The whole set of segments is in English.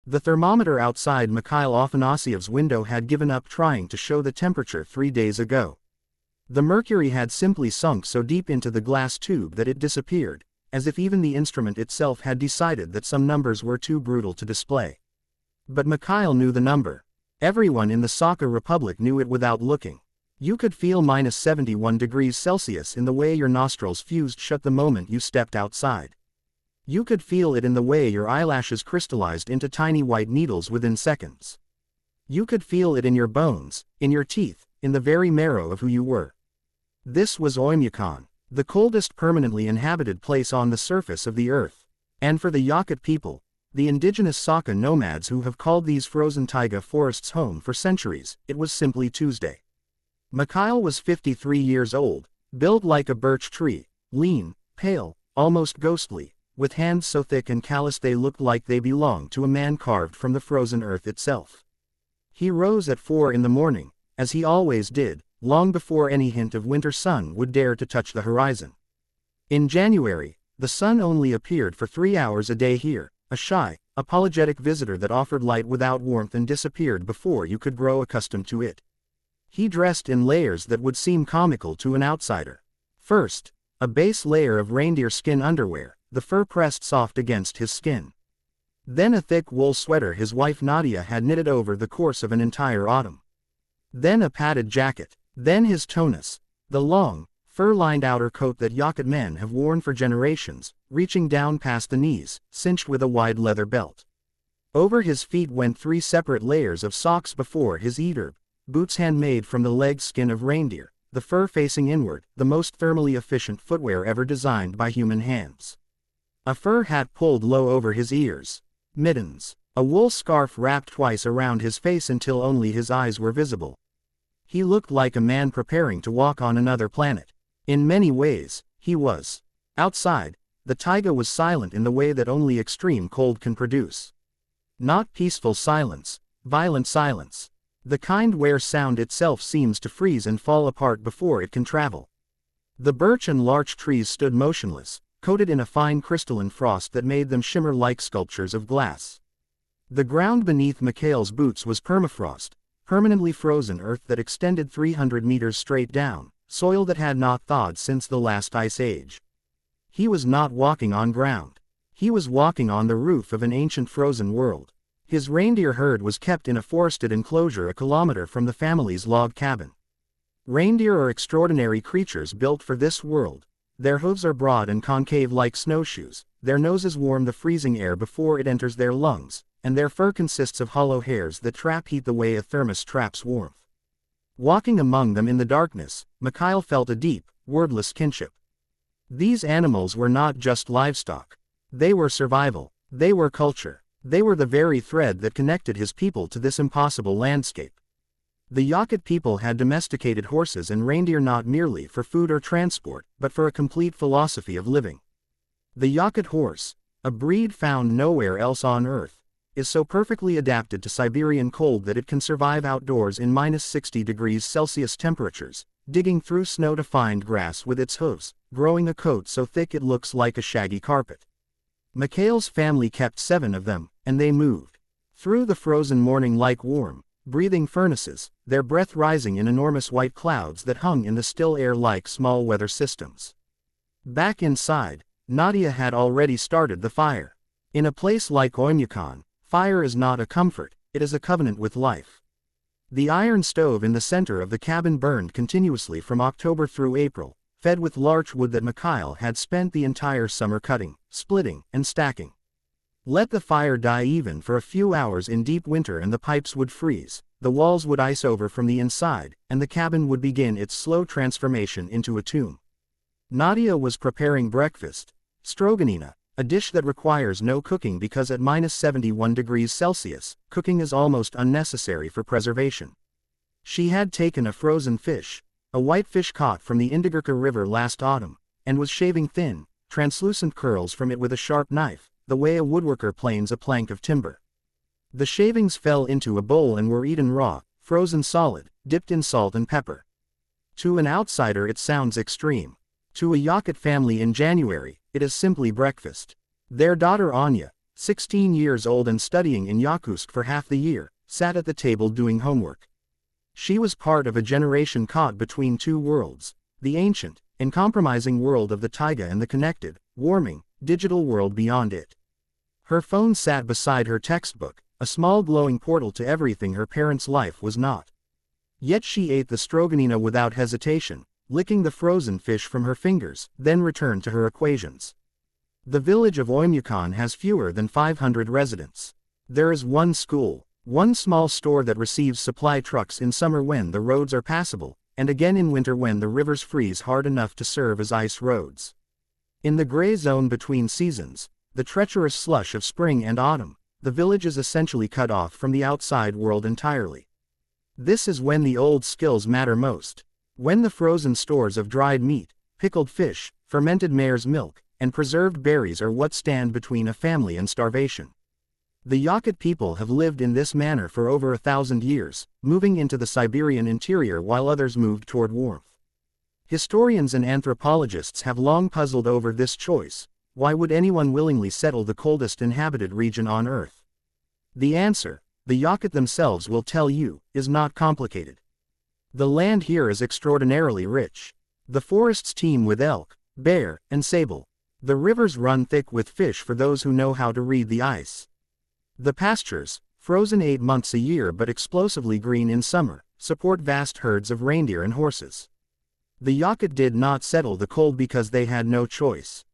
The thermometer outside Mikhail Afanasyev's window had given up trying to show the temperature 3 days ago. The mercury had simply sunk so deep into the glass tube that it disappeared, as if even the instrument itself had decided that some numbers were too brutal to display. But Mikhail knew the number. Everyone in the Sakha Republic knew it without looking. You could feel minus 71 degrees Celsius in the way your nostrils fused shut the moment you stepped outside. You could feel it in the way your eyelashes crystallized into tiny white needles within seconds. You could feel it in your bones, in your teeth, in the very marrow of who you were. This was Oymyakon, the coldest permanently inhabited place on the surface of the earth. And for the Yakut people, the indigenous Sakha nomads who have called these frozen taiga forests home for centuries, it was simply Tuesday. Mikhail was 53 years old, built like a birch tree, lean, pale, almost ghostly, with hands so thick and callous they looked like they belonged to a man carved from the frozen earth itself. He rose at 4 in the morning, as he always did, long before any hint of winter sun would dare to touch the horizon. In January, the sun only appeared for 3 hours a day here, a shy, apologetic visitor that offered light without warmth and disappeared before you could grow accustomed to it. He dressed in layers that would seem comical to an outsider. First, a base layer of reindeer skin underwear, the fur pressed soft against his skin. Then a thick wool sweater his wife Nadia had knitted over the course of an entire autumn. Then a padded jacket. Then his tonus, the long, fur-lined outer coat that Yakut men have worn for generations, reaching down past the knees, cinched with a wide leather belt. Over his feet went 3 separate layers of socks before his earb, boots handmade from the leg skin of reindeer, the fur facing inward, the most thermally efficient footwear ever designed by human hands. A fur hat pulled low over his ears. Mittens. A wool scarf wrapped twice around his face until only his eyes were visible. He looked like a man preparing to walk on another planet. In many ways, he was. Outside, the taiga was silent in the way that only extreme cold can produce. Not peaceful silence, violent silence. The kind where sound itself seems to freeze and fall apart before it can travel. The birch and larch trees stood motionless, coated in a fine crystalline frost that made them shimmer like sculptures of glass. The ground beneath Mikhail's boots was permafrost, permanently frozen earth that extended 300 meters straight down, soil that had not thawed since the last ice age. He was not walking on ground. He was walking on the roof of an ancient frozen world. His reindeer herd was kept in a forested enclosure a kilometer from the family's log cabin. Reindeer are extraordinary creatures built for this world. Their hooves are broad and concave like snowshoes, their noses warm the freezing air before it enters their lungs, and their fur consists of hollow hairs that trap heat the way a thermos traps warmth. Walking among them in the darkness, Mikhail felt a deep, wordless kinship. These animals were not just livestock. They were survival. They were culture. They were the very thread that connected his people to this impossible landscape. The Yakut people had domesticated horses and reindeer not merely for food or transport, but for a complete philosophy of living. The Yakut horse, a breed found nowhere else on Earth, is so perfectly adapted to Siberian cold that it can survive outdoors in minus 60 degrees Celsius temperatures, digging through snow to find grass with its hooves, growing a coat so thick it looks like a shaggy carpet. Mikhail's family kept 7 of them, and they moved through the frozen morning like warm, breathing furnaces, their breath rising in enormous white clouds that hung in the still air like small weather systems. Back inside, Nadia had already started the fire. In a place like Oymyakon, fire is not a comfort, it is a covenant with life. The iron stove in the center of the cabin burned continuously from October through April, fed with larch wood that Mikhail had spent the entire summer cutting, splitting, and stacking. Let the fire die even for a few hours in deep winter and the pipes would freeze, the walls would ice over from the inside, and the cabin would begin its slow transformation into a tomb. Nadia was preparing breakfast, Stroganina, a dish that requires no cooking because at minus 71 degrees Celsius, cooking is almost unnecessary for preservation. She had taken a frozen fish, a white fish caught from the Indigenous River last autumn, and was shaving thin, translucent curls from it with a sharp knife, the way a woodworker planes a plank of timber. The shavings fell into a bowl and were eaten raw, frozen solid, dipped in salt and pepper. To an outsider it sounds extreme. To a Yakut family in January, it is simply breakfast. Their daughter Anya, 16 years old and studying in Yakut for half the year, sat at the table doing homework. She was part of a generation caught between two worlds, the ancient, uncompromising world of the Taiga and the connected, warming, digital world beyond it. Her phone sat beside her textbook, a small glowing portal to everything her parents' life was not. Yet she ate the Stroganina without hesitation, licking the frozen fish from her fingers, then returned to her equations. The village of Oymyakon has fewer than 500 residents. There is one school, one small store that receives supply trucks in summer when the roads are passable, and again in winter when the rivers freeze hard enough to serve as ice roads. In the gray zone between seasons, the treacherous slush of spring and autumn, the village is essentially cut off from the outside world entirely. This is when the old skills matter most. When the frozen stores of dried meat, pickled fish, fermented mare's milk, and preserved berries are what stand between a family and starvation. The Yakut people have lived in this manner for over 1,000 years, moving into the Siberian interior while others moved toward warmth. Historians and anthropologists have long puzzled over this choice. Why would anyone willingly settle the coldest inhabited region on Earth? The answer, the Yakut themselves will tell you, is not complicated. The land here is extraordinarily rich. The forests teem with elk, bear, and sable. The rivers run thick with fish for those who know how to read the ice. The pastures, frozen 8 months a year but explosively green in summer, support vast herds of reindeer and horses. The Yakut did not settle the cold because they had no choice.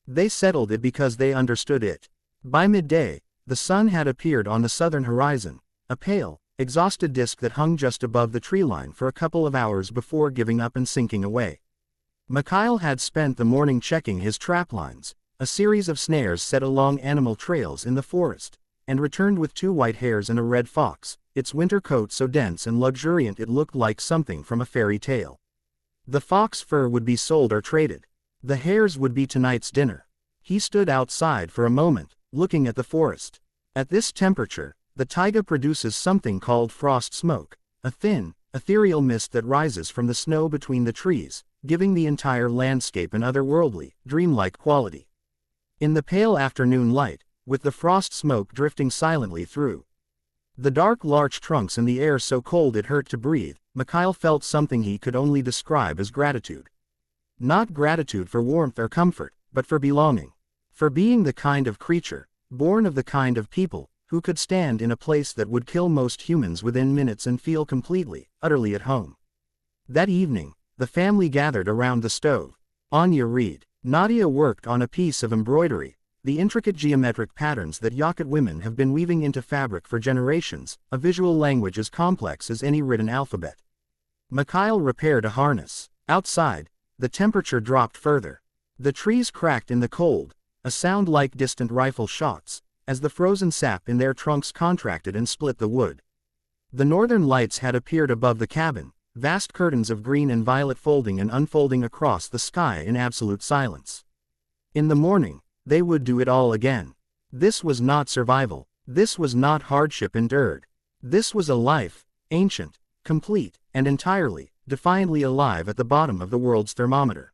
They settled it because they understood it. By midday, the sun had appeared on the southern horizon, a pale, exhausted disk that hung just above the tree line for a couple of hours before giving up and sinking away. Mikhail had spent the morning checking his trap lines, a series of snares set along animal trails in the forest, and returned with 2 white hares and a red fox, its winter coat so dense and luxuriant it looked like something from a fairy tale. The fox fur would be sold or traded. The hares would be tonight's dinner. He stood outside for a moment, looking at the forest. At this temperature, the taiga produces something called frost smoke, a thin, ethereal mist that rises from the snow between the trees, giving the entire landscape an otherworldly, dreamlike quality. In the pale afternoon light, with the frost smoke drifting silently through the dark larch trunks and the air so cold it hurt to breathe, Mikhail felt something he could only describe as gratitude. Not gratitude for warmth or comfort, but for belonging. For being the kind of creature, born of the kind of people, who could stand in a place that would kill most humans within minutes and feel completely, utterly at home. That evening, the family gathered around the stove. Anya read. Nadia worked on a piece of embroidery, the intricate geometric patterns that Yakut women have been weaving into fabric for generations, a visual language as complex as any written alphabet. Mikhail repaired a harness. Outside, the temperature dropped further. The trees cracked in the cold, a sound like distant rifle shots, as the frozen sap in their trunks contracted and split the wood. The northern lights had appeared above the cabin, vast curtains of green and violet folding and unfolding across the sky in absolute silence. In the morning, they would do it all again. This was not survival. This was not hardship endured. This was a life, ancient, complete, and entirely, defiantly alive at the bottom of the world's thermometer.